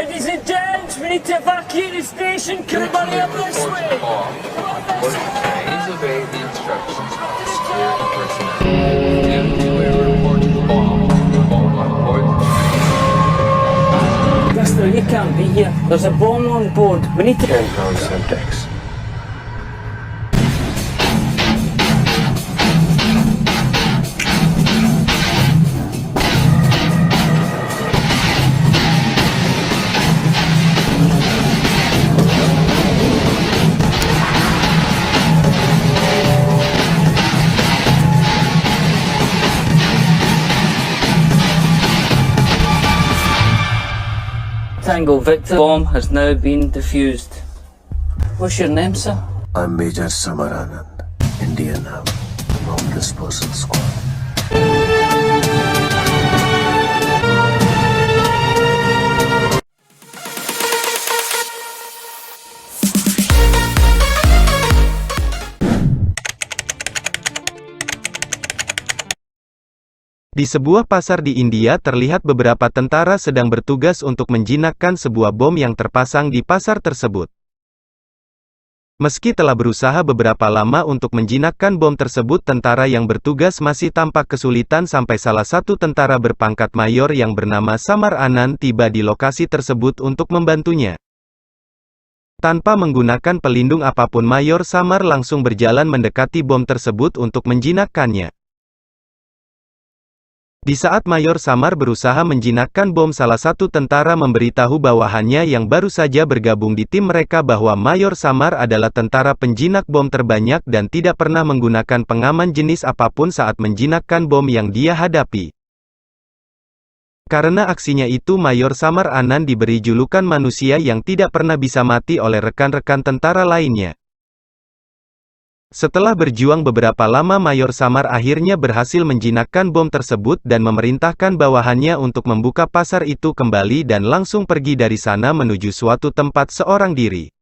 Ladies and gents, we need to evacuate the station. Can everybody up this way? Please obey the instructions of the security personnel. Due to a reported bomb on board. Mister, you can't be here. There's a bomb on board. We need to... 10 pound Semtex. Tango Victor. Bomb has now been defused. What's your name, sir? I'm Major Samar Anand, Indian Army, Bomb Disposal Squad. Di sebuah pasar di India terlihat beberapa tentara sedang bertugas untuk menjinakkan sebuah bom yang terpasang di pasar tersebut. Meski telah berusaha beberapa lama untuk menjinakkan bom tersebut, tentara yang bertugas masih tampak kesulitan sampai salah satu tentara berpangkat mayor yang bernama Samar Anand tiba di lokasi tersebut untuk membantunya. Tanpa menggunakan pelindung apapun, Mayor Samar langsung berjalan mendekati bom tersebut untuk menjinakkannya. Di saat Mayor Samar berusaha menjinakkan bom, salah satu tentara memberitahu bawahannya yang baru saja bergabung di tim mereka bahwa Mayor Samar adalah tentara penjinak bom terbanyak dan tidak pernah menggunakan pengaman jenis apapun saat menjinakkan bom yang dia hadapi. Karena aksinya itu, Mayor Samar Anand diberi julukan manusia yang tidak pernah bisa mati oleh rekan-rekan tentara lainnya. Setelah berjuang beberapa lama, Mayor Samar akhirnya berhasil menjinakkan bom tersebut dan memerintahkan bawahannya untuk membuka pasar itu kembali dan langsung pergi dari sana menuju suatu tempat seorang diri.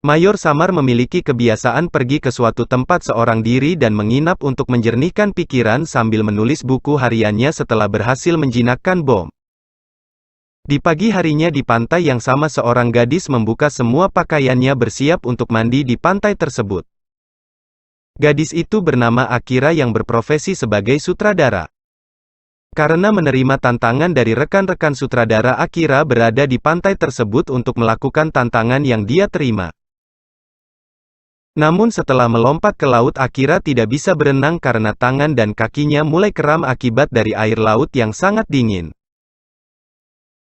Mayor Samar memiliki kebiasaan pergi ke suatu tempat seorang diri dan menginap untuk menjernihkan pikiran sambil menulis buku hariannya setelah berhasil menjinakkan bom. Di pagi harinya di pantai yang sama, seorang gadis membuka semua pakaiannya bersiap untuk mandi di pantai tersebut. Gadis itu bernama Akira yang berprofesi sebagai sutradara. Karena menerima tantangan dari rekan-rekan sutradara, Akira berada di pantai tersebut untuk melakukan tantangan yang dia terima. Namun setelah melompat ke laut, Akira tidak bisa berenang karena tangan dan kakinya mulai kram akibat dari air laut yang sangat dingin.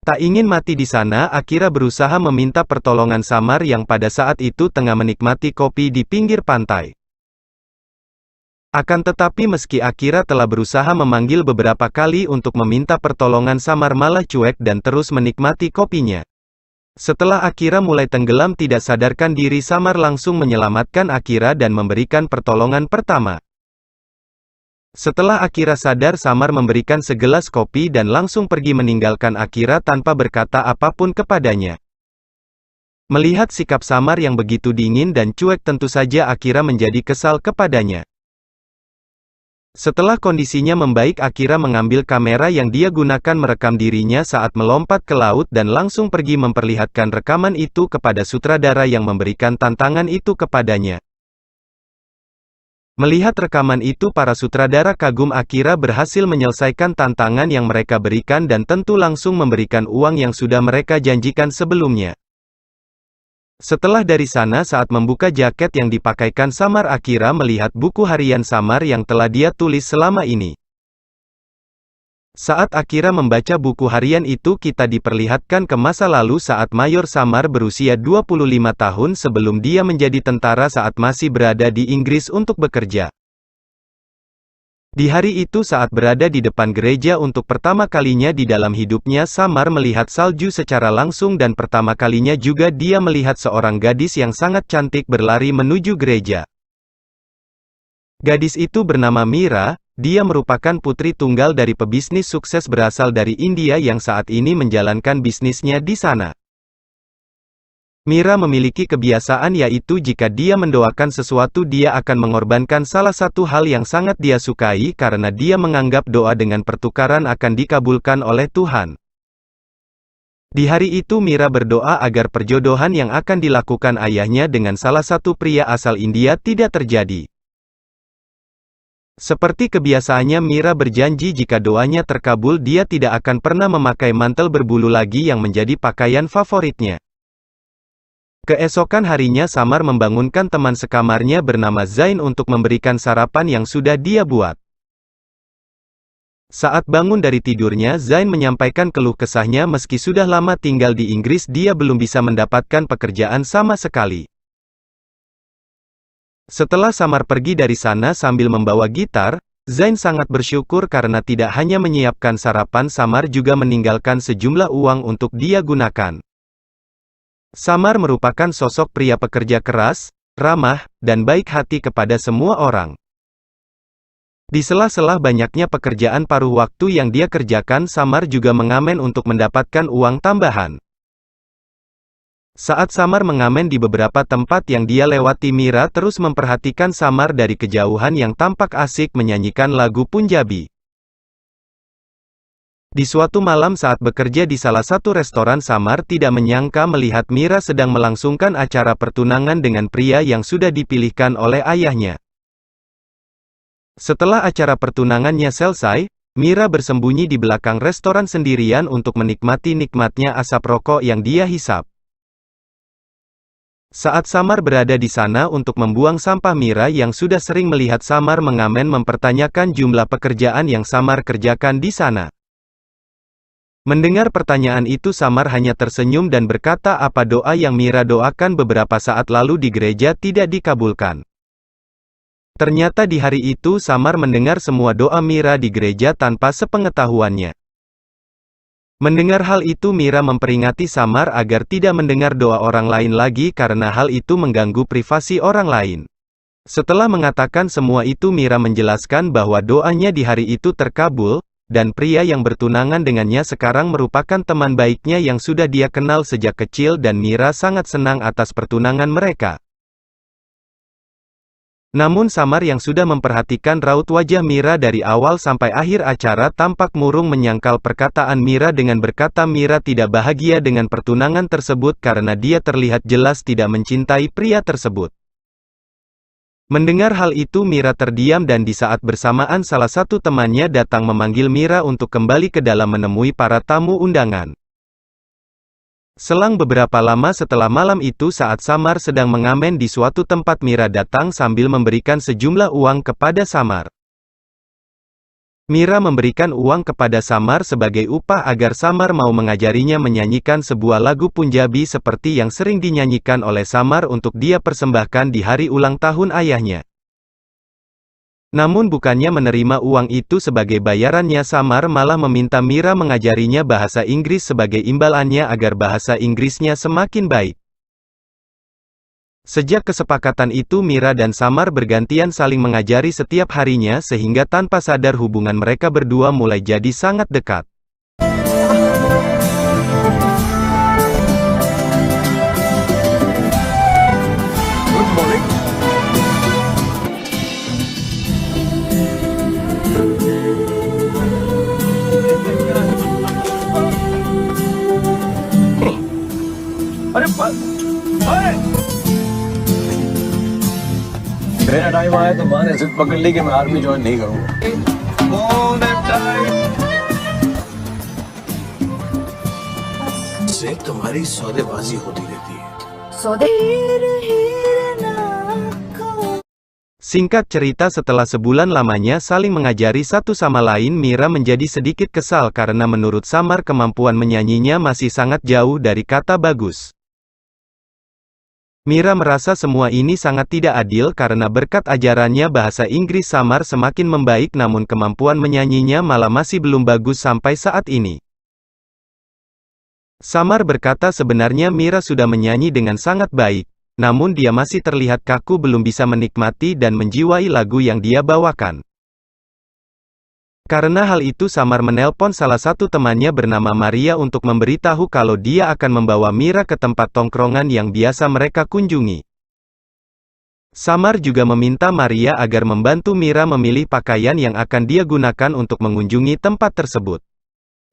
Tak ingin mati di sana, Akira berusaha meminta pertolongan Samar yang pada saat itu tengah menikmati kopi di pinggir pantai. Akan tetapi meski Akira telah berusaha memanggil beberapa kali untuk meminta pertolongan, Samar malah cuek dan terus menikmati kopinya. Setelah Akira mulai tenggelam tidak sadarkan diri, Samar langsung menyelamatkan Akira dan memberikan pertolongan pertama. Setelah Akira sadar, Samar memberikan segelas kopi dan langsung pergi meninggalkan Akira tanpa berkata apapun kepadanya. Melihat sikap Samar yang begitu dingin dan cuek, tentu saja Akira menjadi kesal kepadanya. Setelah kondisinya membaik, Akira mengambil kamera yang dia gunakan merekam dirinya saat melompat ke laut dan langsung pergi memperlihatkan rekaman itu kepada sutradara yang memberikan tantangan itu kepadanya. Melihat rekaman itu, para sutradara kagum Akira berhasil menyelesaikan tantangan yang mereka berikan dan tentu langsung memberikan uang yang sudah mereka janjikan sebelumnya. Setelah dari sana, saat membuka jaket yang dipakaikan Samar, Akira melihat buku harian Samar yang telah dia tulis selama ini. Saat Akira membaca buku harian itu, kita diperlihatkan ke masa lalu saat Mayor Samar berusia 25 tahun sebelum dia menjadi tentara saat masih berada di Inggris untuk bekerja. Di hari itu, saat berada di depan gereja untuk pertama kalinya di dalam hidupnya, Samar melihat salju secara langsung dan pertama kalinya juga dia melihat seorang gadis yang sangat cantik berlari menuju gereja. Gadis itu bernama Mira, dia merupakan putri tunggal dari pebisnis sukses berasal dari India yang saat ini menjalankan bisnisnya di sana. Mira memiliki kebiasaan yaitu jika dia mendoakan sesuatu dia akan mengorbankan salah satu hal yang sangat dia sukai karena dia menganggap doa dengan pertukaran akan dikabulkan oleh Tuhan. Di hari itu Mira berdoa agar perjodohan yang akan dilakukan ayahnya dengan salah satu pria asal India tidak terjadi. Seperti kebiasaannya Mira berjanji jika doanya terkabul dia tidak akan pernah memakai mantel berbulu lagi yang menjadi pakaian favoritnya. Keesokan harinya Samar membangunkan teman sekamarnya bernama Zain untuk memberikan sarapan yang sudah dia buat. Saat bangun dari tidurnya Zain menyampaikan keluh kesahnya meski sudah lama tinggal di Inggris dia belum bisa mendapatkan pekerjaan sama sekali. Setelah Samar pergi dari sana sambil membawa gitar, Zain sangat bersyukur karena tidak hanya menyiapkan sarapan Samar juga meninggalkan sejumlah uang untuk dia gunakan. Samar merupakan sosok pria pekerja keras, ramah, dan baik hati kepada semua orang. Di sela-sela banyaknya pekerjaan paruh waktu yang dia kerjakan Samar juga mengamen untuk mendapatkan uang tambahan. Saat Samar mengamen di beberapa tempat yang dia lewati Mira terus memperhatikan Samar dari kejauhan yang tampak asik menyanyikan lagu Punjabi. Di suatu malam saat bekerja di salah satu restoran Samar tidak menyangka melihat Mira sedang melangsungkan acara pertunangan dengan pria yang sudah dipilihkan oleh ayahnya. Setelah acara pertunangannya selesai, Mira bersembunyi di belakang restoran sendirian untuk menikmati nikmatnya asap rokok yang dia hisap. Saat Samar berada di sana untuk membuang sampah Mira yang sudah sering melihat Samar mengamen mempertanyakan jumlah pekerjaan yang Samar kerjakan di sana. Mendengar pertanyaan itu Samar hanya tersenyum dan berkata apa doa yang Mira doakan beberapa saat lalu di gereja tidak dikabulkan. Ternyata di hari itu Samar mendengar semua doa Mira di gereja tanpa sepengetahuannya. Mendengar hal itu Mira memperingati Samar agar tidak mendengar doa orang lain lagi karena hal itu mengganggu privasi orang lain. Setelah mengatakan semua itu Mira menjelaskan bahwa doanya di hari itu terkabul, dan pria yang bertunangan dengannya sekarang merupakan teman baiknya yang sudah dia kenal sejak kecil dan Mira sangat senang atas pertunangan mereka. Namun Samar yang sudah memperhatikan raut wajah Mira dari awal sampai akhir acara tampak murung menyangkal perkataan Mira dengan berkata Mira tidak bahagia dengan pertunangan tersebut karena dia terlihat jelas tidak mencintai pria tersebut. Mendengar hal itu Mira terdiam dan di saat bersamaan salah satu temannya datang memanggil Mira untuk kembali ke dalam menemui para tamu undangan. Selang beberapa lama setelah malam itu saat Samar sedang mengamen di suatu tempat Mira datang sambil memberikan sejumlah uang kepada Samar. Mira memberikan uang kepada Samar sebagai upah agar Samar mau mengajarinya menyanyikan sebuah lagu Punjabi seperti yang sering dinyanyikan oleh Samar untuk dia persembahkan di hari ulang tahun ayahnya. Namun bukannya menerima uang itu sebagai bayarannya Samar malah meminta Mira mengajarinya bahasa Inggris sebagai imbalannya agar bahasa Inggrisnya semakin baik. Sejak kesepakatan itu Mira dan Samar bergantian saling mengajari setiap harinya sehingga tanpa sadar hubungan mereka berdua mulai jadi sangat dekat. Good morning. मेरा टाइम आया तो मैंने जिद पकड़ ली कि मैं army join नहीं करूँगा। से तुम्हारी सौदेबाजी होती रहती है। Singkat cerita setelah sebulan lamanya saling mengajari satu sama lain Mira menjadi sedikit kesal karena menurut Samar kemampuan menyanyinya masih sangat jauh dari kata bagus. Mira merasa semua ini sangat tidak adil karena berkat ajarannya bahasa Inggris Samar semakin membaik namun kemampuan menyanyinya malah masih belum bagus sampai saat ini. Samar berkata sebenarnya Mira sudah menyanyi dengan sangat baik, namun dia masih terlihat kaku belum bisa menikmati dan menjiwai lagu yang dia bawakan. Karena hal itu Samar menelpon salah satu temannya bernama Maria untuk memberitahu kalau dia akan membawa Mira ke tempat tongkrongan yang biasa mereka kunjungi. Samar juga meminta Maria agar membantu Mira memilih pakaian yang akan dia gunakan untuk mengunjungi tempat tersebut.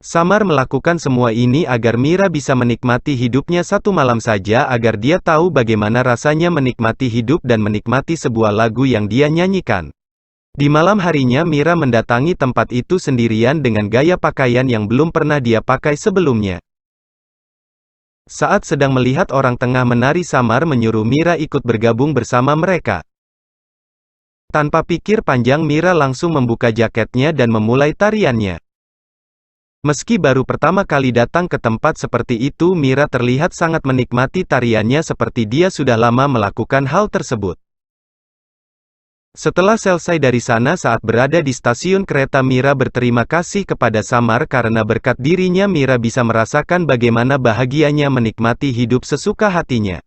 Samar melakukan semua ini agar Mira bisa menikmati hidupnya satu malam saja agar dia tahu bagaimana rasanya menikmati hidup dan menikmati sebuah lagu yang dia nyanyikan. Di malam harinya Mira mendatangi tempat itu sendirian dengan gaya pakaian yang belum pernah dia pakai sebelumnya. Saat sedang melihat orang tengah menari, Samar menyuruh Mira ikut bergabung bersama mereka. Tanpa pikir panjang Mira langsung membuka jaketnya dan memulai tariannya. Meski baru pertama kali datang ke tempat seperti itu, Mira terlihat sangat menikmati tariannya seperti dia sudah lama melakukan hal tersebut. Setelah selesai dari sana, saat berada di stasiun kereta, Mira berterima kasih kepada Samar karena berkat dirinya Mira bisa merasakan bagaimana bahagianya menikmati hidup sesuka hatinya.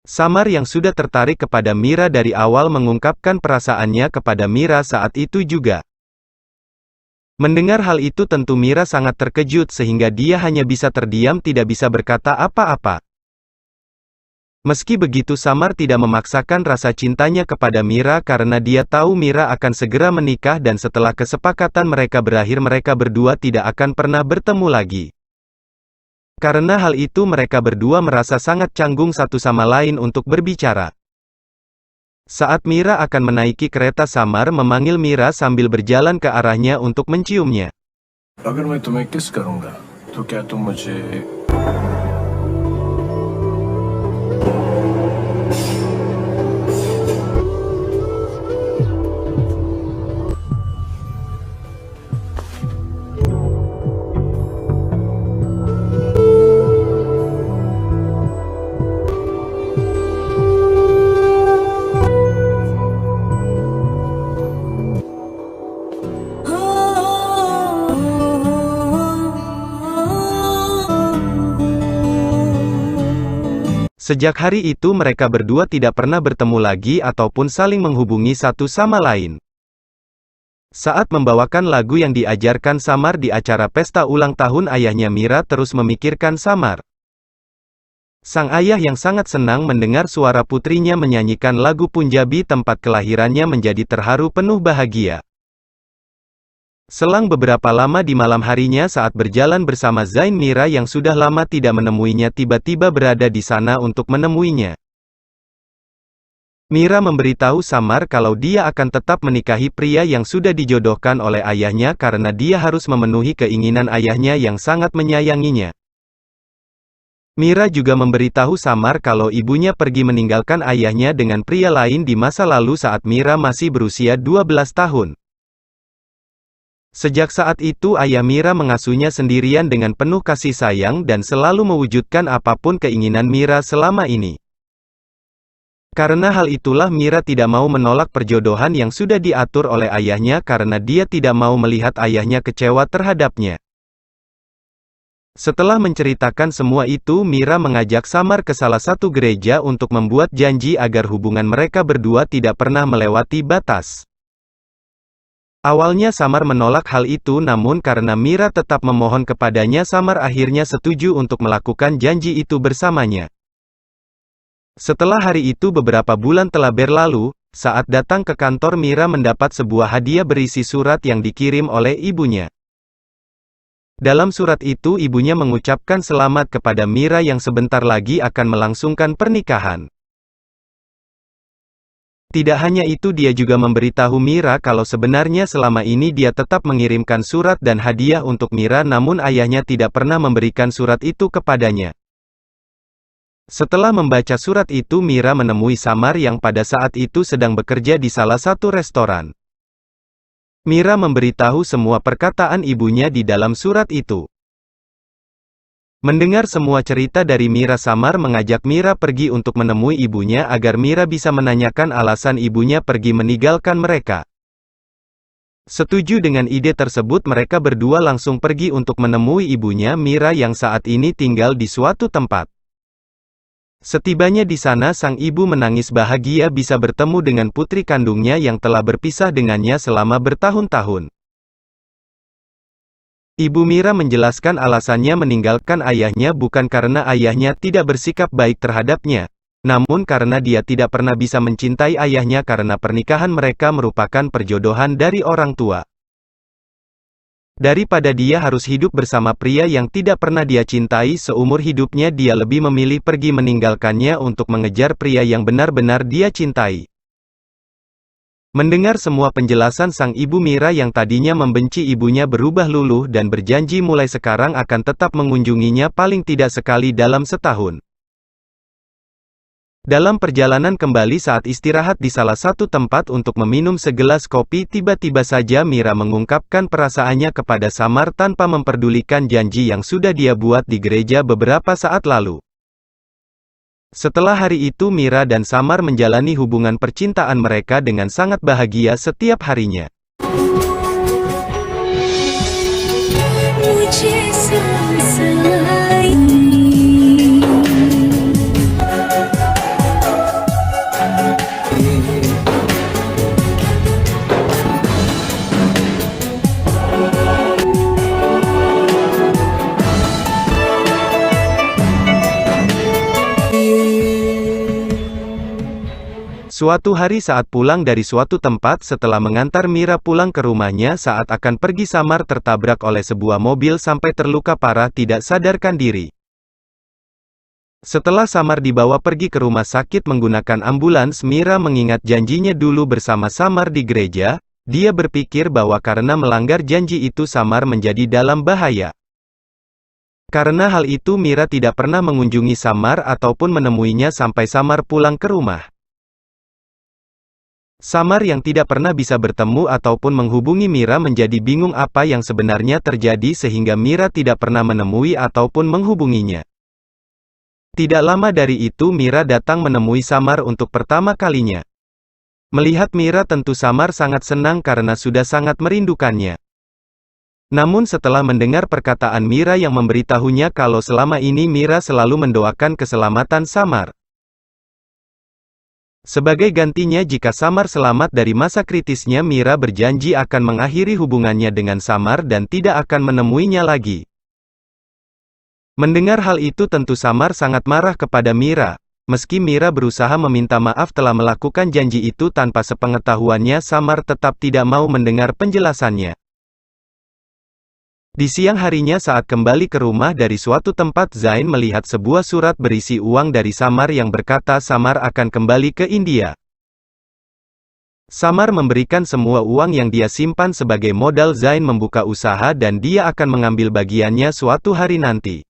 Samar yang sudah tertarik kepada Mira dari awal mengungkapkan perasaannya kepada Mira saat itu juga. Mendengar hal itu tentu Mira sangat terkejut sehingga dia hanya bisa terdiam, tidak bisa berkata apa-apa. Meski begitu Samar tidak memaksakan rasa cintanya kepada Mira karena dia tahu Mira akan segera menikah dan setelah kesepakatan mereka berakhir mereka berdua tidak akan pernah bertemu lagi. Karena hal itu mereka berdua merasa sangat canggung satu sama lain untuk berbicara. Saat Mira akan menaiki kereta, Samar memanggil Mira sambil berjalan ke arahnya untuk menciumnya. अगर मैं तुम्हें किस करूंगा तो क्या तुम मुझे Sejak hari itu mereka berdua tidak pernah bertemu lagi ataupun saling menghubungi satu sama lain. Saat membawakan lagu yang diajarkan Samar di acara pesta ulang tahun ayahnya, Mira terus memikirkan Samar. Sang ayah yang sangat senang mendengar suara putrinya menyanyikan lagu Punjabi tempat kelahirannya menjadi terharu penuh bahagia. Selang beberapa lama di malam harinya saat berjalan bersama Zain, Mira yang sudah lama tidak menemuinya tiba-tiba berada di sana untuk menemuinya. Mira memberitahu Samar kalau dia akan tetap menikahi pria yang sudah dijodohkan oleh ayahnya karena dia harus memenuhi keinginan ayahnya yang sangat menyayanginya. Mira juga memberitahu Samar kalau ibunya pergi meninggalkan ayahnya dengan pria lain di masa lalu saat Mira masih berusia 12 tahun. Sejak saat itu ayah Mira mengasuhnya sendirian dengan penuh kasih sayang dan selalu mewujudkan apapun keinginan Mira selama ini. Karena hal itulah Mira tidak mau menolak perjodohan yang sudah diatur oleh ayahnya karena dia tidak mau melihat ayahnya kecewa terhadapnya. Setelah menceritakan semua itu, Mira mengajak Samar ke salah satu gereja untuk membuat janji agar hubungan mereka berdua tidak pernah melewati batas. Awalnya Samar menolak hal itu, namun karena Mira tetap memohon kepadanya, Samar akhirnya setuju untuk melakukan janji itu bersamanya. Setelah hari itu beberapa bulan telah berlalu, saat datang ke kantor Mira mendapat sebuah hadiah berisi surat yang dikirim oleh ibunya. Dalam surat itu ibunya mengucapkan selamat kepada Mira yang sebentar lagi akan melangsungkan pernikahan. Tidak hanya itu, dia juga memberitahu Mira kalau sebenarnya selama ini dia tetap mengirimkan surat dan hadiah untuk Mira, namun ayahnya tidak pernah memberikan surat itu kepadanya. Setelah membaca surat itu, Mira menemui Samar yang pada saat itu sedang bekerja di salah satu restoran. Mira memberitahu semua perkataan ibunya di dalam surat itu. Mendengar semua cerita dari Mira, Samar mengajak Mira pergi untuk menemui ibunya agar Mira bisa menanyakan alasan ibunya pergi meninggalkan mereka. Setuju dengan ide tersebut, mereka berdua langsung pergi untuk menemui ibunya Mira yang saat ini tinggal di suatu tempat. Setibanya di sana, sang ibu menangis bahagia bisa bertemu dengan putri kandungnya yang telah berpisah dengannya selama bertahun-tahun. Ibu Mira menjelaskan alasannya meninggalkan ayahnya bukan karena ayahnya tidak bersikap baik terhadapnya, namun karena dia tidak pernah bisa mencintai ayahnya karena pernikahan mereka merupakan perjodohan dari orang tua. Daripada dia harus hidup bersama pria yang tidak pernah dia cintai seumur hidupnya, dia lebih memilih pergi meninggalkannya untuk mengejar pria yang benar-benar dia cintai. Mendengar semua penjelasan sang ibu, Mira yang tadinya membenci ibunya berubah luluh dan berjanji mulai sekarang akan tetap mengunjunginya paling tidak sekali dalam setahun. Dalam perjalanan kembali saat istirahat di salah satu tempat untuk meminum segelas kopi, tiba-tiba saja Mira mengungkapkan perasaannya kepada Samar tanpa memperdulikan janji yang sudah dia buat di gereja beberapa saat lalu. Setelah hari itu Mira dan Samar menjalani hubungan percintaan mereka dengan sangat bahagia setiap harinya. Suatu hari saat pulang dari suatu tempat setelah mengantar Mira pulang ke rumahnya saat akan pergi, Samar tertabrak oleh sebuah mobil sampai terluka parah tidak sadarkan diri. Setelah Samar dibawa pergi ke rumah sakit menggunakan ambulans, Mira mengingat janjinya dulu bersama Samar di gereja. Dia berpikir bahwa karena melanggar janji itu Samar menjadi dalam bahaya. Karena hal itu Mira tidak pernah mengunjungi Samar ataupun menemuinya sampai Samar pulang ke rumah. Samar yang tidak pernah bisa bertemu ataupun menghubungi Mira menjadi bingung apa yang sebenarnya terjadi sehingga Mira tidak pernah menemui ataupun menghubunginya. Tidak lama dari itu Mira datang menemui Samar untuk pertama kalinya. Melihat Mira tentu Samar sangat senang karena sudah sangat merindukannya. Namun setelah mendengar perkataan Mira yang memberitahunya kalau selama ini Mira selalu mendoakan keselamatan Samar. Sebagai gantinya jika Samar selamat dari masa kritisnya, Mira berjanji akan mengakhiri hubungannya dengan Samar dan tidak akan menemuinya lagi. Mendengar hal itu tentu Samar sangat marah kepada Mira. Meski Mira berusaha meminta maaf telah melakukan janji itu tanpa sepengetahuannya, Samar tetap tidak mau mendengar penjelasannya. Di siang harinya saat kembali ke rumah dari suatu tempat, Zain melihat sebuah surat berisi uang dari Samar yang berkata Samar akan kembali ke India. Samar memberikan semua uang yang dia simpan sebagai modal Zain membuka usaha dan dia akan mengambil bagiannya suatu hari nanti.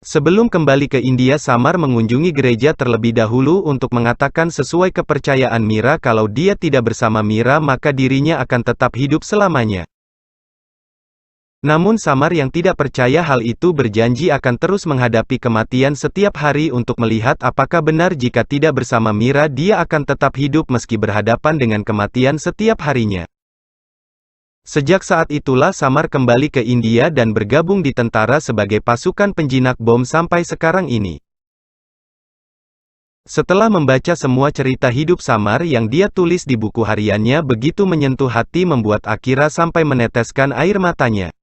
Sebelum kembali ke India, Samar mengunjungi gereja terlebih dahulu untuk mengatakan sesuai kepercayaan Mira kalau dia tidak bersama Mira maka dirinya akan tetap hidup selamanya. Namun Samar yang tidak percaya hal itu berjanji akan terus menghadapi kematian setiap hari untuk melihat apakah benar jika tidak bersama Mira dia akan tetap hidup meski berhadapan dengan kematian setiap harinya. Sejak saat itulah Samar kembali ke India dan bergabung di tentara sebagai pasukan penjinak bom sampai sekarang ini. Setelah membaca semua cerita hidup Samar yang dia tulis di buku hariannya begitu menyentuh hati membuat Akira sampai meneteskan air matanya.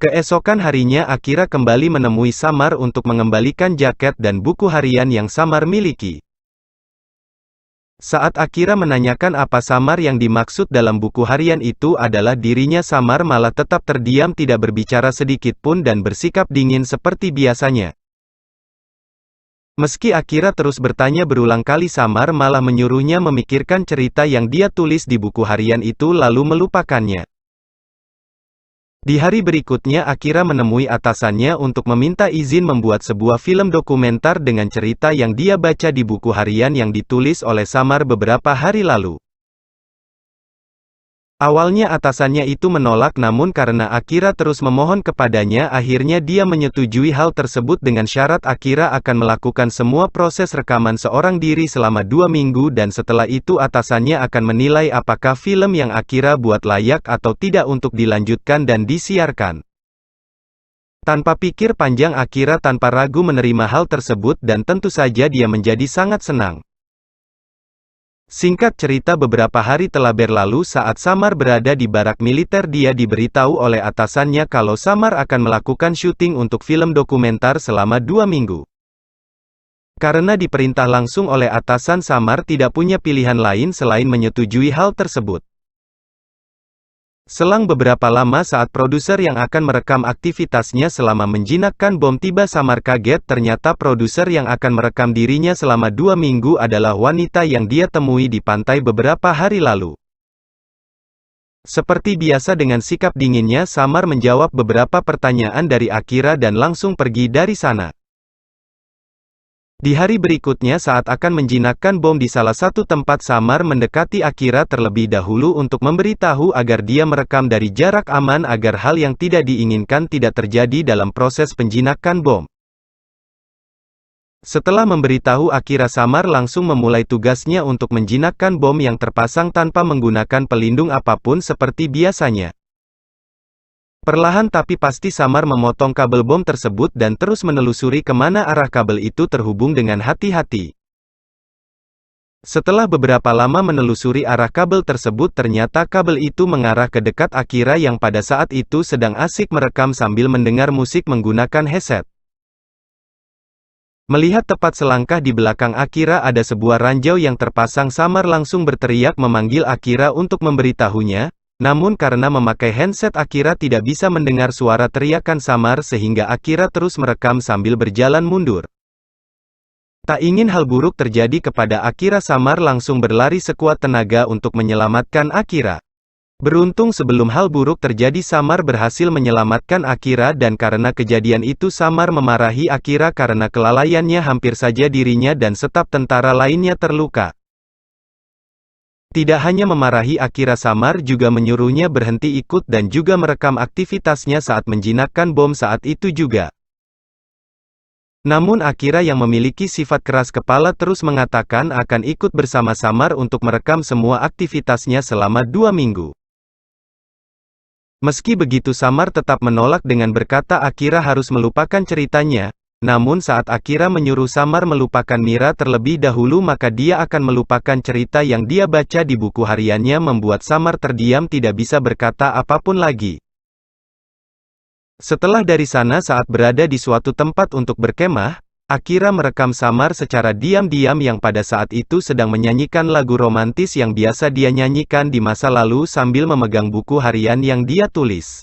Keesokan harinya Akira kembali menemui Samar untuk mengembalikan jaket dan buku harian yang Samar miliki. Saat Akira menanyakan apa Samar yang dimaksud dalam buku harian itu adalah dirinya, Samar malah tetap terdiam tidak berbicara sedikit pun dan bersikap dingin seperti biasanya. Meski Akira terus bertanya berulang kali, Samar malah menyuruhnya memikirkan cerita yang dia tulis di buku harian itu lalu melupakannya. Di hari berikutnya Akira menemui atasannya untuk meminta izin membuat sebuah film dokumenter dengan cerita yang dia baca di buku harian yang ditulis oleh Samar beberapa hari lalu. Awalnya atasannya itu menolak, namun karena Akira terus memohon kepadanya akhirnya dia menyetujui hal tersebut dengan syarat Akira akan melakukan semua proses rekaman seorang diri selama 2 minggu dan setelah itu atasannya akan menilai apakah film yang Akira buat layak atau tidak untuk dilanjutkan dan disiarkan. Tanpa pikir panjang Akira tanpa ragu menerima hal tersebut dan tentu saja dia menjadi sangat senang. Singkat cerita, beberapa hari telah berlalu saat Samar berada di barak militer. Dia diberitahu oleh atasannya kalau Samar akan melakukan syuting untuk film dokumenter selama 2 minggu. Karena diperintah langsung oleh atasan, Samar tidak punya pilihan lain selain menyetujui hal tersebut. Selang beberapa lama saat produser yang akan merekam aktivitasnya selama menjinakkan bom tiba, Samar kaget ternyata produser yang akan merekam dirinya selama 2 minggu adalah wanita yang dia temui di pantai beberapa hari lalu. Seperti biasa dengan sikap dinginnya Samar menjawab beberapa pertanyaan dari Akira dan langsung pergi dari sana. Di hari berikutnya saat akan menjinakkan bom di salah satu tempat, Samar mendekati Akira terlebih dahulu untuk memberitahu agar dia merekam dari jarak aman agar hal yang tidak diinginkan tidak terjadi dalam proses penjinakan bom. Setelah memberitahu Akira, Samar langsung memulai tugasnya untuk menjinakkan bom yang terpasang tanpa menggunakan pelindung apapun seperti biasanya. Perlahan tapi pasti Samar memotong kabel bom tersebut dan terus menelusuri kemana arah kabel itu terhubung dengan hati-hati. Setelah beberapa lama menelusuri arah kabel tersebut, ternyata kabel itu mengarah ke dekat Akira yang pada saat itu sedang asik merekam sambil mendengar musik menggunakan headset. Melihat tepat selangkah di belakang Akira ada sebuah ranjau yang terpasang, Samar langsung berteriak memanggil Akira untuk memberitahunya. Namun karena memakai handset Akira tidak bisa mendengar suara teriakan Samar sehingga Akira terus merekam sambil berjalan mundur. Tak ingin hal buruk terjadi kepada Akira, Samar langsung berlari sekuat tenaga untuk menyelamatkan Akira. Beruntung sebelum hal buruk terjadi Samar berhasil menyelamatkan Akira dan karena kejadian itu Samar memarahi Akira karena kelalaiannya, hampir saja dirinya dan staf tentara lainnya terluka. Tidak hanya memarahi Akira, Samar juga menyuruhnya berhenti ikut dan juga merekam aktivitasnya saat menjinakkan bom saat itu juga. Namun Akira yang memiliki sifat keras kepala terus mengatakan akan ikut bersama Samar untuk merekam semua aktivitasnya selama 2 minggu. Meski begitu Samar tetap menolak dengan berkata Akira harus melupakan ceritanya. Namun saat Akira menyuruh Samar melupakan Mira terlebih dahulu, maka dia akan melupakan cerita yang dia baca di buku hariannya, membuat Samar terdiam tidak bisa berkata apapun lagi. Setelah dari sana saat berada di suatu tempat untuk berkemah, Akira merekam Samar secara diam-diam yang pada saat itu sedang menyanyikan lagu romantis yang biasa dia nyanyikan di masa lalu sambil memegang buku harian yang dia tulis.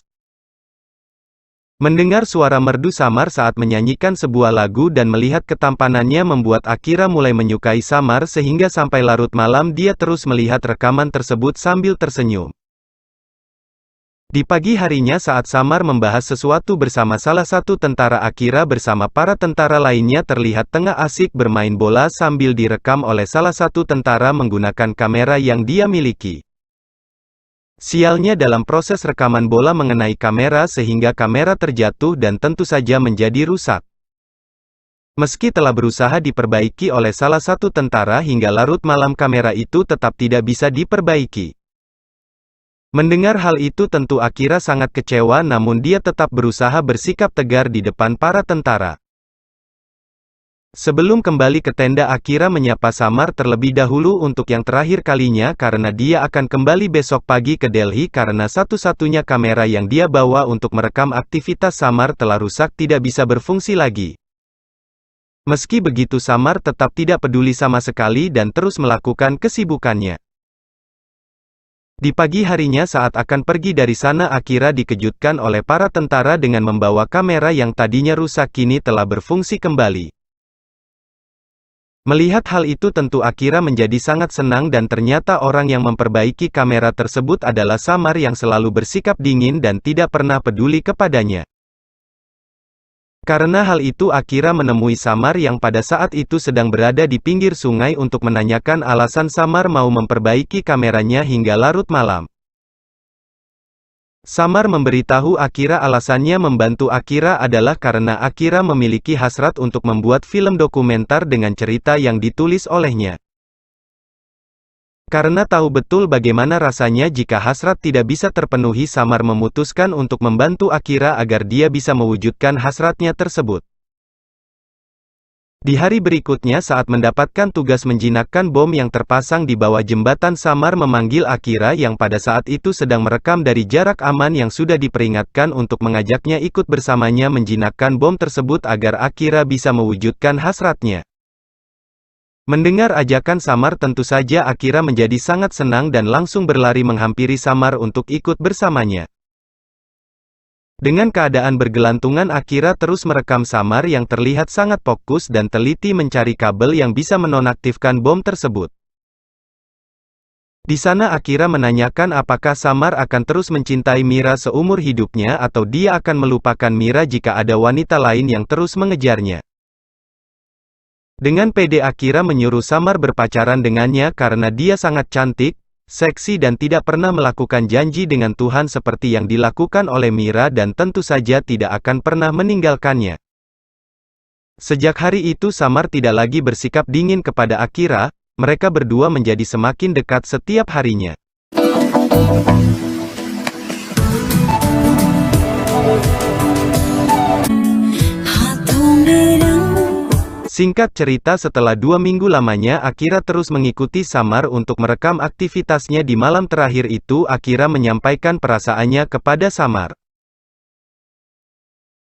Mendengar suara merdu Samar saat menyanyikan sebuah lagu dan melihat ketampanannya membuat Akira mulai menyukai Samar sehingga sampai larut malam dia terus melihat rekaman tersebut sambil tersenyum. Di pagi harinya saat Samar membahas sesuatu bersama salah satu tentara, Akira bersama para tentara lainnya terlihat tengah asik bermain bola sambil direkam oleh salah satu tentara menggunakan kamera yang dia miliki. Sialnya dalam proses rekaman bola mengenai kamera sehingga kamera terjatuh dan tentu saja menjadi rusak. Meski telah berusaha diperbaiki oleh salah satu tentara hingga larut malam, kamera itu tetap tidak bisa diperbaiki. Mendengar hal itu tentu Akira sangat kecewa, namun dia tetap berusaha bersikap tegar di depan para tentara. Sebelum kembali ke tenda, Akira menyapa Samar terlebih dahulu untuk yang terakhir kalinya karena dia akan kembali besok pagi ke Delhi karena satu-satunya kamera yang dia bawa untuk merekam aktivitas Samar telah rusak, tidak bisa berfungsi lagi. Meski begitu Samar tetap tidak peduli sama sekali dan terus melakukan kesibukannya. Di pagi harinya saat akan pergi dari sana, Akira dikejutkan oleh para tentara dengan membawa kamera yang tadinya rusak kini telah berfungsi kembali. Melihat hal itu tentu Akira menjadi sangat senang dan ternyata orang yang memperbaiki kamera tersebut adalah Samar yang selalu bersikap dingin dan tidak pernah peduli kepadanya. Karena hal itu Akira menemui Samar yang pada saat itu sedang berada di pinggir sungai untuk menanyakan alasan Samar mau memperbaiki kameranya hingga larut malam. Samar memberitahu Akira alasannya membantu Akira adalah karena Akira memiliki hasrat untuk membuat film dokumenter dengan cerita yang ditulis olehnya. Karena tahu betul bagaimana rasanya jika hasrat tidak bisa terpenuhi, Samar memutuskan untuk membantu Akira agar dia bisa mewujudkan hasratnya tersebut. Di hari berikutnya saat mendapatkan tugas menjinakkan bom yang terpasang di bawah jembatan, Samar memanggil Akira yang pada saat itu sedang merekam dari jarak aman yang sudah diperingatkan untuk mengajaknya ikut bersamanya menjinakkan bom tersebut agar Akira bisa mewujudkan hasratnya. Mendengar ajakan Samar, tentu saja Akira menjadi sangat senang dan langsung berlari menghampiri Samar untuk ikut bersamanya. Dengan keadaan bergelantungan, Akira terus merekam Samar yang terlihat sangat fokus dan teliti mencari kabel yang bisa menonaktifkan bom tersebut. Di sana Akira menanyakan apakah Samar akan terus mencintai Mira seumur hidupnya atau dia akan melupakan Mira jika ada wanita lain yang terus mengejarnya. Dengan pede Akira menyuruh Samar berpacaran dengannya karena dia sangat cantik, seksi dan tidak pernah melakukan janji dengan Tuhan seperti yang dilakukan oleh Mira dan tentu saja tidak akan pernah meninggalkannya. Sejak hari itu Samar tidak lagi bersikap dingin kepada Akira, mereka berdua menjadi semakin dekat setiap harinya. Singkat cerita, setelah 2 minggu lamanya Akira terus mengikuti Samar untuk merekam aktivitasnya. Di malam terakhir itu Akira menyampaikan perasaannya kepada Samar.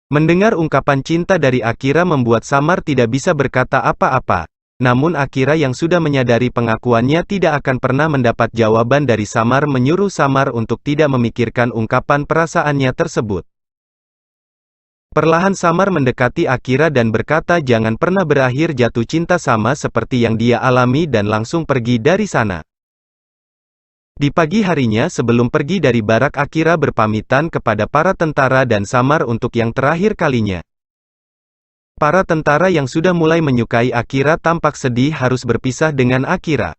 Mendengar ungkapan cinta dari Akira membuat Samar tidak bisa berkata apa-apa. Namun Akira yang sudah menyadari pengakuannya tidak akan pernah mendapat jawaban dari Samar menyuruh Samar untuk tidak memikirkan ungkapan perasaannya tersebut. Perlahan Samar mendekati Akira dan berkata jangan pernah berakhir jatuh cinta sama seperti yang dia alami dan langsung pergi dari sana. Di pagi harinya sebelum pergi dari barak Akira berpamitan kepada para tentara dan Samar untuk yang terakhir kalinya. Para tentara yang sudah mulai menyukai Akira tampak sedih harus berpisah dengan Akira.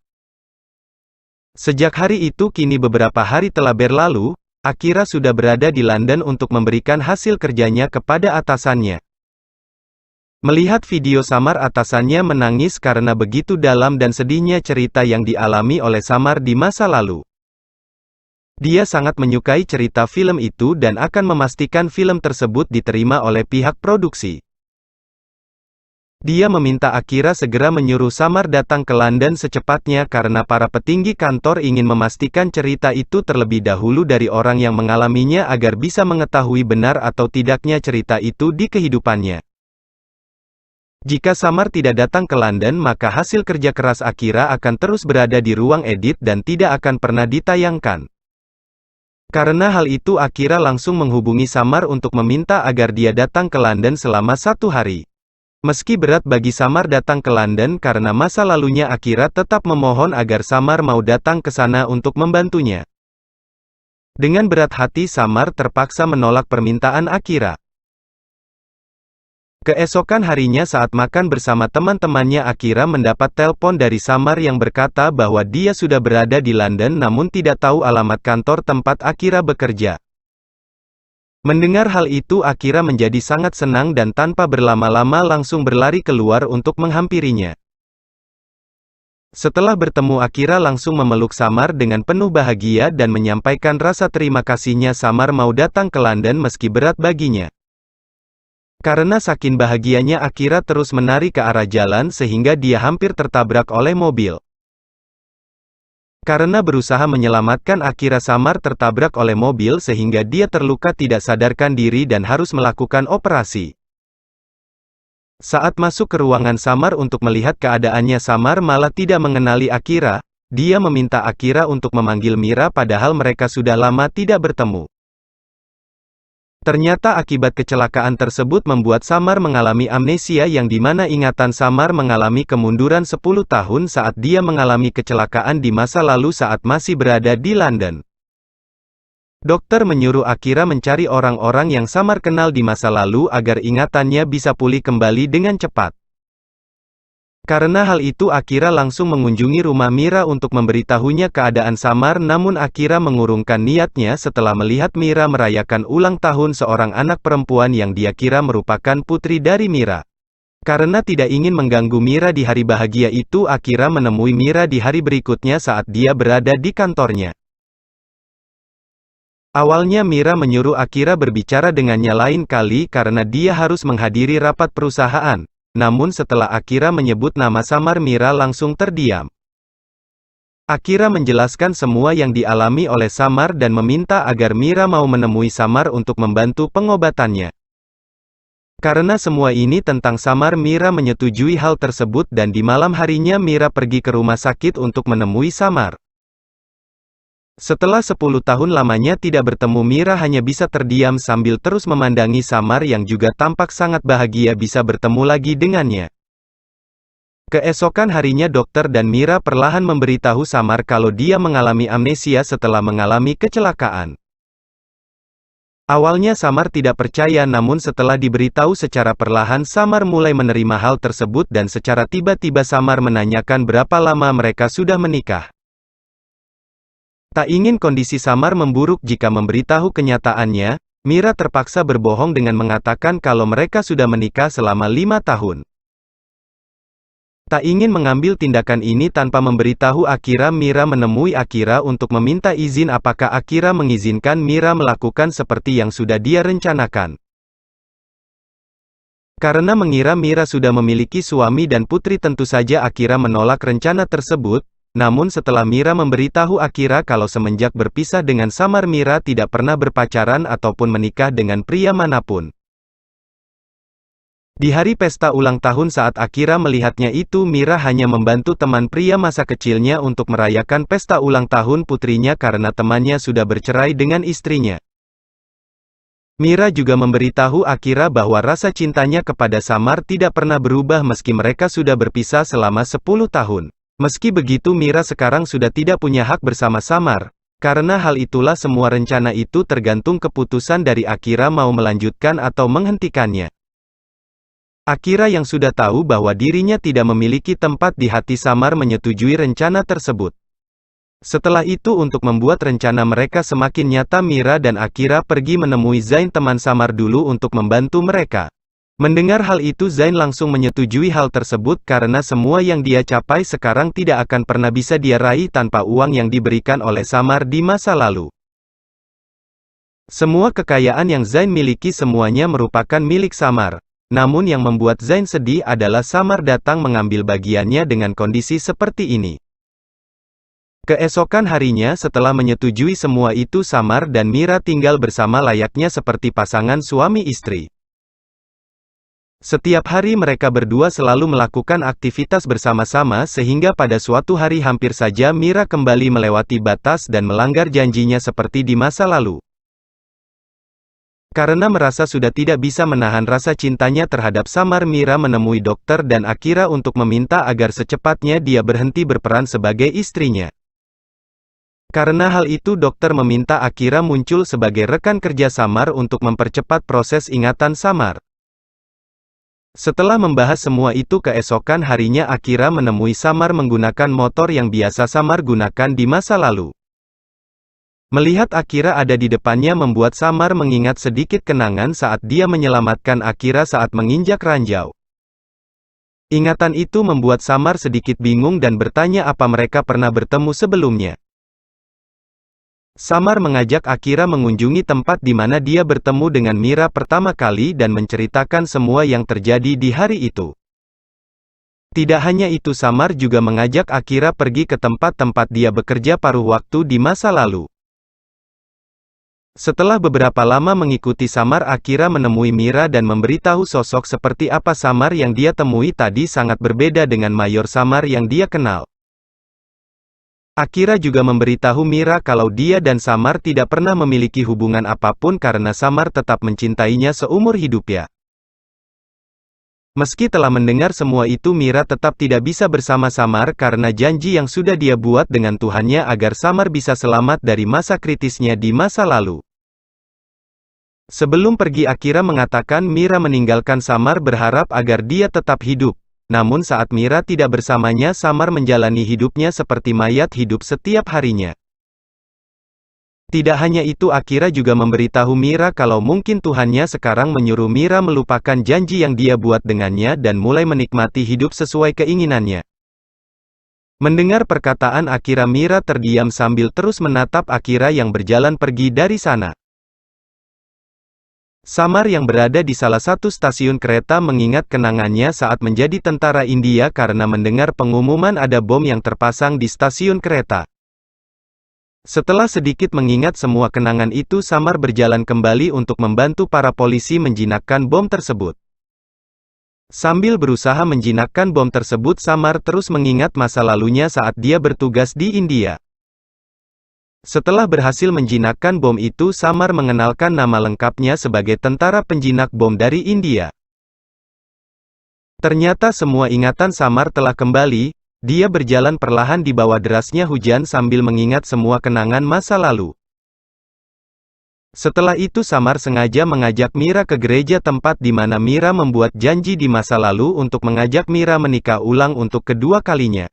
Sejak hari itu kini beberapa hari telah berlalu, Akira sudah berada di London untuk memberikan hasil kerjanya kepada atasannya. Melihat video Samar, atasannya menangis karena begitu dalam dan sedihnya cerita yang dialami oleh Samar di masa lalu. Dia sangat menyukai cerita film itu dan akan memastikan film tersebut diterima oleh pihak produksi. Dia meminta Akira segera menyuruh Samar datang ke London secepatnya karena para petinggi kantor ingin memastikan cerita itu terlebih dahulu dari orang yang mengalaminya agar bisa mengetahui benar atau tidaknya cerita itu di kehidupannya. Jika Samar tidak datang ke London, maka hasil kerja keras Akira akan terus berada di ruang edit dan tidak akan pernah ditayangkan. Karena hal itu Akira langsung menghubungi Samar untuk meminta agar dia datang ke London selama 1 hari. Meski berat bagi Samar datang ke London karena masa lalunya, Akira tetap memohon agar Samar mau datang ke sana untuk membantunya. Dengan berat hati Samar terpaksa menolak permintaan Akira. Keesokan harinya saat makan bersama teman-temannya Akira mendapat telepon dari Samar yang berkata bahwa dia sudah berada di London namun tidak tahu alamat kantor tempat Akira bekerja. Mendengar hal itu Akira menjadi sangat senang dan tanpa berlama-lama langsung berlari keluar untuk menghampirinya. Setelah bertemu Akira langsung memeluk Samar dengan penuh bahagia dan menyampaikan rasa terima kasihnya. Samar mau datang ke London meski berat baginya. Karena saking bahagianya Akira terus menari ke arah jalan sehingga dia hampir tertabrak oleh mobil. Karena berusaha menyelamatkan Akira, Samar tertabrak oleh mobil sehingga dia terluka tidak sadarkan diri dan harus melakukan operasi. Saat masuk ke ruangan Samar untuk melihat keadaannya, Samar malah tidak mengenali Akira. Dia meminta Akira untuk memanggil Mira padahal mereka sudah lama tidak bertemu. Ternyata akibat kecelakaan tersebut membuat Samar mengalami amnesia yang dimana ingatan Samar mengalami kemunduran 10 tahun saat dia mengalami kecelakaan di masa lalu saat masih berada di London. Dokter menyuruh Akira mencari orang-orang yang Samar kenal di masa lalu agar ingatannya bisa pulih kembali dengan cepat. Karena hal itu Akira langsung mengunjungi rumah Mira untuk memberitahunya keadaan Samar, namun Akira mengurungkan niatnya setelah melihat Mira merayakan ulang tahun seorang anak perempuan yang dia kira merupakan putri dari Mira. Karena tidak ingin mengganggu Mira di hari bahagia itu, Akira menemui Mira di hari berikutnya saat dia berada di kantornya. Awalnya Mira menyuruh Akira berbicara dengannya lain kali karena dia harus menghadiri rapat perusahaan. Namun setelah Akira menyebut nama Samar, Mira langsung terdiam. Akira menjelaskan semua yang dialami oleh Samar dan meminta agar Mira mau menemui Samar untuk membantu pengobatannya. Karena semua ini tentang Samar, Mira menyetujui hal tersebut dan di malam harinya Mira pergi ke rumah sakit untuk menemui Samar. Setelah 10 tahun lamanya tidak bertemu, Mira hanya bisa terdiam sambil terus memandangi Samar yang juga tampak sangat bahagia bisa bertemu lagi dengannya. Keesokan harinya dokter dan Mira perlahan memberitahu Samar kalau dia mengalami amnesia setelah mengalami kecelakaan. Awalnya Samar tidak percaya, namun setelah diberitahu secara perlahan Samar mulai menerima hal tersebut dan secara tiba-tiba Samar menanyakan berapa lama mereka sudah menikah. Tak ingin kondisi Samar memburuk jika memberitahu kenyataannya, Mira terpaksa berbohong dengan mengatakan kalau mereka sudah menikah selama 5 tahun. Tak ingin mengambil tindakan ini tanpa memberitahu Akira, Mira menemui Akira untuk meminta izin apakah Akira mengizinkan Mira melakukan seperti yang sudah dia rencanakan. Karena mengira Mira sudah memiliki suami dan putri, tentu saja Akira menolak rencana tersebut, namun setelah Mira memberitahu Akira kalau semenjak berpisah dengan Samar Mira tidak pernah berpacaran ataupun menikah dengan pria manapun. Di hari pesta ulang tahun saat Akira melihatnya itu, Mira hanya membantu teman pria masa kecilnya untuk merayakan pesta ulang tahun putrinya karena temannya sudah bercerai dengan istrinya. Mira juga memberitahu Akira bahwa rasa cintanya kepada Samar tidak pernah berubah meski mereka sudah berpisah selama 10 tahun. Meski begitu, Mira sekarang sudah tidak punya hak bersama Samar. Karena hal itulah semua rencana itu tergantung keputusan dari Akira mau melanjutkan atau menghentikannya. Akira yang sudah tahu bahwa dirinya tidak memiliki tempat di hati Samar menyetujui rencana tersebut. Setelah itu, untuk membuat rencana mereka semakin nyata, Mira dan Akira pergi menemui Zain, teman Samar dulu, untuk membantu mereka. Mendengar hal itu, Zain langsung menyetujui hal tersebut karena semua yang dia capai sekarang tidak akan pernah bisa dia raih tanpa uang yang diberikan oleh Samar di masa lalu. Semua kekayaan yang Zain miliki semuanya merupakan milik Samar. Namun yang membuat Zain sedih adalah Samar datang mengambil bagiannya dengan kondisi seperti ini. Keesokan harinya setelah menyetujui semua itu, Samar dan Mira tinggal bersama layaknya seperti pasangan suami istri. Setiap hari mereka berdua selalu melakukan aktivitas bersama-sama sehingga pada suatu hari hampir saja Mira kembali melewati batas dan melanggar janjinya seperti di masa lalu. Karena merasa sudah tidak bisa menahan rasa cintanya terhadap Samar, Mira menemui dokter dan Akira untuk meminta agar secepatnya dia berhenti berperan sebagai istrinya. Karena hal itu, dokter meminta Akira muncul sebagai rekan kerja Samar untuk mempercepat proses ingatan Samar. Setelah membahas semua itu, keesokan harinya Akira menemui Samar menggunakan motor yang biasa Samar gunakan di masa lalu. Melihat Akira ada di depannya membuat Samar mengingat sedikit kenangan saat dia menyelamatkan Akira saat menginjak ranjau. Ingatan itu membuat Samar sedikit bingung dan bertanya apa mereka pernah bertemu sebelumnya. Samar mengajak Akira mengunjungi tempat di mana dia bertemu dengan Mira pertama kali dan menceritakan semua yang terjadi di hari itu. Tidak hanya itu, Samar juga mengajak Akira pergi ke tempat-tempat dia bekerja paruh waktu di masa lalu. Setelah beberapa lama mengikuti Samar, Akira menemui Mira dan memberitahu sosok seperti apa Samar yang dia temui tadi sangat berbeda dengan Mayor Samar yang dia kenal. Akira juga memberitahu Mira kalau dia dan Samar tidak pernah memiliki hubungan apapun karena Samar tetap mencintainya seumur hidupnya. Meski telah mendengar semua itu, Mira tetap tidak bisa bersama Samar karena janji yang sudah dia buat dengan Tuhannya agar Samar bisa selamat dari masa kritisnya di masa lalu. Sebelum pergi, Akira mengatakan Mira meninggalkan Samar berharap agar dia tetap hidup. Namun saat Mira tidak bersamanya, Samar menjalani hidupnya seperti mayat hidup setiap harinya. Tidak hanya itu, Akira juga memberitahu Mira kalau mungkin Tuhannya sekarang menyuruh Mira melupakan janji yang dia buat dengannya dan mulai menikmati hidup sesuai keinginannya. Mendengar perkataan Akira, Mira terdiam sambil terus menatap Akira yang berjalan pergi dari sana. Samar yang berada di salah satu stasiun kereta mengingat kenangannya saat menjadi tentara India karena mendengar pengumuman ada bom yang terpasang di stasiun kereta. Setelah sedikit mengingat semua kenangan itu, Samar berjalan kembali untuk membantu para polisi menjinakkan bom tersebut. Sambil berusaha menjinakkan bom tersebut, Samar terus mengingat masa lalunya saat dia bertugas di India. Setelah berhasil menjinakkan bom itu, Samar mengenalkan nama lengkapnya sebagai tentara penjinak bom dari India. Ternyata semua ingatan Samar telah kembali. Dia berjalan perlahan di bawah derasnya hujan sambil mengingat semua kenangan masa lalu. Setelah itu Samar sengaja mengajak Mira ke gereja tempat di mana Mira membuat janji di masa lalu untuk mengajak Mira menikah ulang untuk kedua kalinya.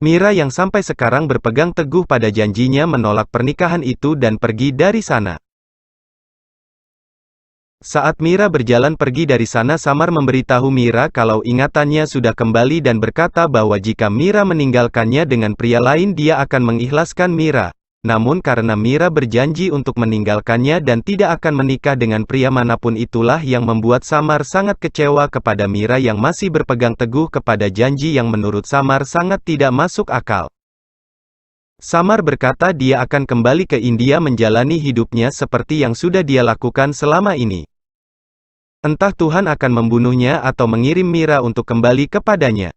Mira yang sampai sekarang berpegang teguh pada janjinya menolak pernikahan itu dan pergi dari sana. Saat Mira berjalan pergi dari sana, Samar memberitahu Mira kalau ingatannya sudah kembali dan berkata bahwa jika Mira meninggalkannya dengan pria lain dia akan mengikhlaskan Mira. Namun karena Mira berjanji untuk meninggalkannya dan tidak akan menikah dengan pria manapun, itulah yang membuat Samar sangat kecewa kepada Mira yang masih berpegang teguh kepada janji yang menurut Samar sangat tidak masuk akal. Samar berkata dia akan kembali ke India menjalani hidupnya seperti yang sudah dia lakukan selama ini. Entah Tuhan akan membunuhnya atau mengirim Mira untuk kembali kepadanya.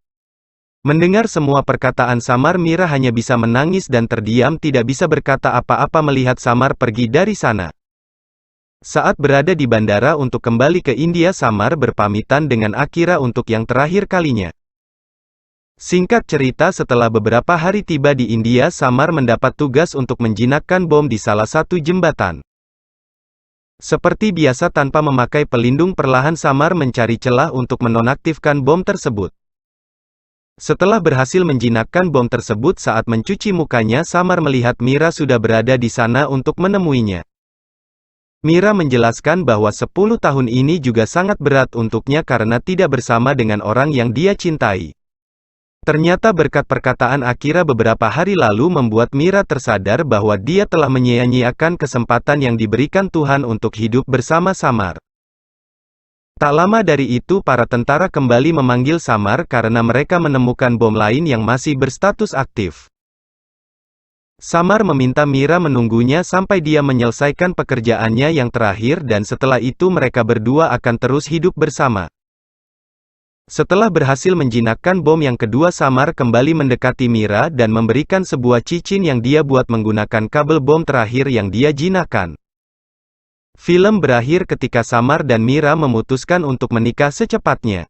Mendengar semua perkataan Samar, Mira hanya bisa menangis dan terdiam, tidak bisa berkata apa-apa melihat Samar pergi dari sana. Saat berada di bandara untuk kembali ke India, Samar berpamitan dengan Akira untuk yang terakhir kalinya. Singkat cerita, setelah beberapa hari tiba di India, Samar mendapat tugas untuk menjinakkan bom di salah satu jembatan. Seperti biasa tanpa memakai pelindung, perlahan Samar mencari celah untuk menonaktifkan bom tersebut. Setelah berhasil menjinakkan bom tersebut, saat mencuci mukanya, Samar melihat Mira sudah berada di sana untuk menemuinya. Mira menjelaskan bahwa 10 tahun ini juga sangat berat untuknya karena tidak bersama dengan orang yang dia cintai. Ternyata berkat perkataan Akira beberapa hari lalu membuat Mira tersadar bahwa dia telah menyia-nyiakan kesempatan yang diberikan Tuhan untuk hidup bersama Samar. Tak lama dari itu para tentara kembali memanggil Samar karena mereka menemukan bom lain yang masih berstatus aktif. Samar meminta Mira menunggunya sampai dia menyelesaikan pekerjaannya yang terakhir dan setelah itu mereka berdua akan terus hidup bersama. Setelah berhasil menjinakkan bom yang kedua, Samar kembali mendekati Mira dan memberikan sebuah cincin yang dia buat menggunakan kabel bom terakhir yang dia jinakkan. Film berakhir ketika Samar dan Mira memutuskan untuk menikah secepatnya.